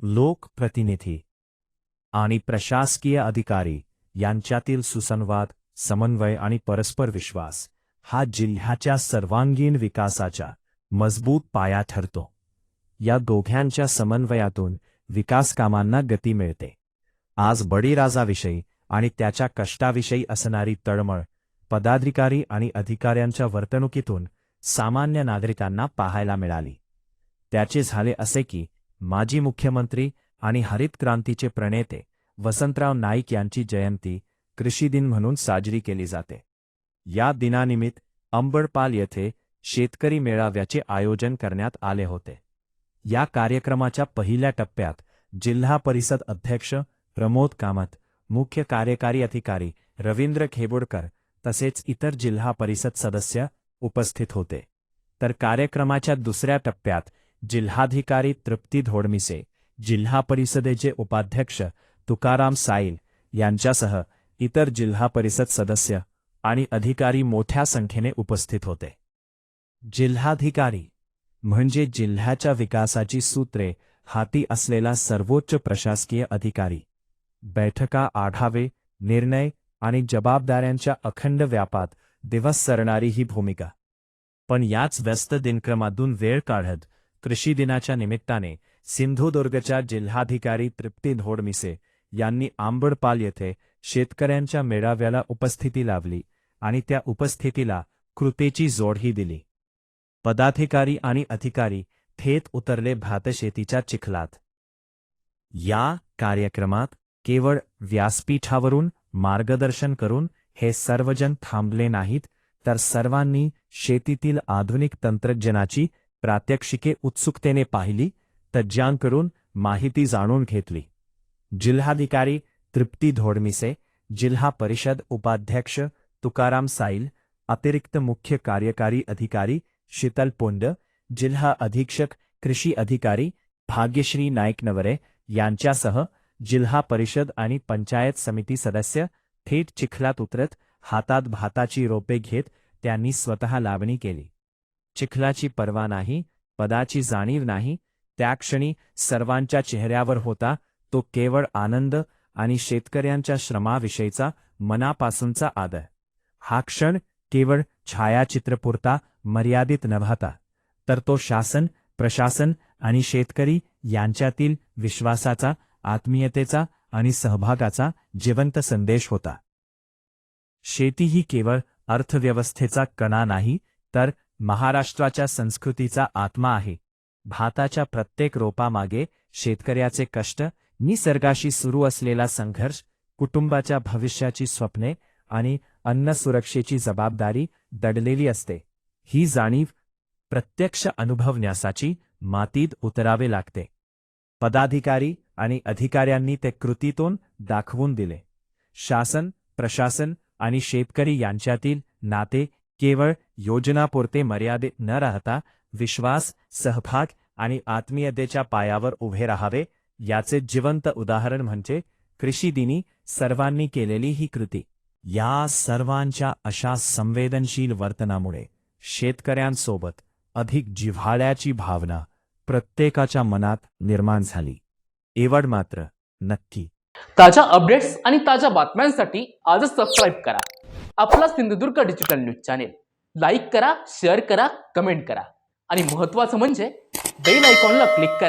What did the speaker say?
लोकप्रतिनिधी आणि प्रशासकीय अधिकारी यांच्यातील सुसंवाद, समन्वय आणि परस्पर विश्वास हा जिल्ह्याच्या सर्वांगीण विकासाचा मजबूत पाया ठरतो. या दोघांच्या समन्वयातून विकास कामांना गती मिळते. आज बळीराजाविषयी आणि त्याच्या कष्टाविषयी असणारी तळमळ पदाधिकारी आणि अधिकाऱ्यांच्या वर्तणुकीतून सामान्य नागरिकांना पाहायला मिळाली. त्याचे झाले असे की माजी मुख्यमंत्री आणि हरित क्रांतीचे प्रणेते वसंतराव नाईक यांची जयंती कृषी दिन म्हणून साजरी केली जाते. या दिनानिमित्त अंबडपाल येथे शेतकरी मेळाव्याचे आयोजन करण्यात आले होते. या कार्यक्रमाच्या पहिल्या टप्प्यात जिल्हा परिषद अध्यक्ष प्रमोद कामत, मुख्य कार्यकारी अधिकारी रवींद्र खेबोडकर तसेच इतर जिल्हा परिषद सदस्य उपस्थित होते. तर कार्यक्रमाच्या दुसऱ्या टप्प्यात जिल्हाधिकारी तृप्ती धोडमिसे, जिल्हा परिषदेचे उपाध्यक्ष तुकाराम साईल यांच्यासह इतर जिल्हा परिषद सदस्य आणि अधिकारी मोठ्या संख्येने उपस्थित होते. जिल्हाधिकारी म्हणजे जिल्ह्याच्या विकासाची सूत्रे हाती असलेला सर्वोच्च प्रशासकीय अधिकारी. बैठका, आढावे, निर्णय आणि जबाबदाऱ्यांच्या अखंड व्यापात दिवस सरणारी ही भूमिका. पण याच व्यस्त दिनक्रमातून वेळ काढत कृषी दिनाच्या निमित्ताने सिंधुदुर्गच्या जिल्हाधिकारी तृप्ती धोडमिसे यांनी आंबडपाल येथे शेतकऱ्यांच्या मेळाव्याला उपस्थिती लावली आणि त्या उपस्थितीला कृतीची जोडही दिली. पदाधिकारी आणि अधिकारी थेट उतरले भातशेतीच्या चिखलात. या कार्यक्रमात केवळ व्यासपीठावरून मार्गदर्शन करून हे सर्वजण थांबले नाहीत, तर सर्वांनी शेतीतील आधुनिक तंत्रज्ञानाची प्रात्यक्षिके उत्सुकतेने पाहिली, तज्ज्ञांकडून माहिती जाणून घेतली. जिल्हाधिकारी तृप्ती धोडमिसे, जिल्हा परिषद उपाध्यक्ष तुकाराम साईल, अतिरिक्त मुख्य कार्यकारी अधिकारी शीतल पोंड, जिल्हा अधीक्षक कृषी अधिकारी भाग्यश्री नाईकनवरे यांच्यासह जिल्हा परिषद आणि पंचायत समिती सदस्य थेट चिखलात उतरत हातात भाताची रोपे घेत त्यांनी स्वतः लावणी केली. चिखलाची पर्वा नाही, पदाची जाणीव नाही, त्या क्षणी सर्वांच्या चेहऱ्यावर होता तो केवळ आनंद आणि शेतकऱ्यांच्या श्रमाविषयीचा मनापासूनचा आदर. हा क्षण केवळ छायाचित्रपुरता मर्यादित नव्हता, तर तो शासन, प्रशासन आणि शेतकरी यांच्यातील विश्वासाचा, आत्मीयतेचा आणि सहभागाचा जिवंत संदेश होता. शेती ही केवळ अर्थव्यवस्थेचा कणा नाही, तर महाराष्ट्राच्या संस्कृतीचा आत्मा आहे. भाताच्या प्रत्येक रोपामागे शेतकऱ्याचे कष्ट, निसर्गाशी सुरू असलेला संघर्ष, कुटुंबाच्या भविष्याची स्वप्ने आणि अन्न सुरक्षेची जबाबदारी दडलेली असते. ही जाणीव प्रत्यक्ष अनुभवण्यासाठी मातीत उतरावे लागते. पदाधिकारी आणि अधिकाऱ्यांनी ते कृतीतून दाखवून दिले. शासन, प्रशासन आणि शेतकरी यांच्यातील नाते केवळ योजनापुरते मर्यादित न राहता विश्वास, सहभाग आणि आत्मीयतेच्या पायावर उभे राहावे, याचे जिवंत उदाहरण म्हणजे कृषी दिनी सर्वांनी केलेली ही कृती. या सर्वांच्या अशा संवेदनशील वर्तनामुळे शेतकऱ्यांसोबत अधिक जिव्हाळ्याची भावना प्रत्येकाच्या मनात निर्माण झाली. एवढ मात्र नक्की. ताज्या अपडेट्स आणि ताज्या बातम्यांसाठी आजच सबस्क्राईब करा आपला Sindhudurg digital news channel. Like करा, शेअर करा, कमेंट करा आणि महत्त्वाचं म्हणजे बेल आयकॉनला क्लिक करा.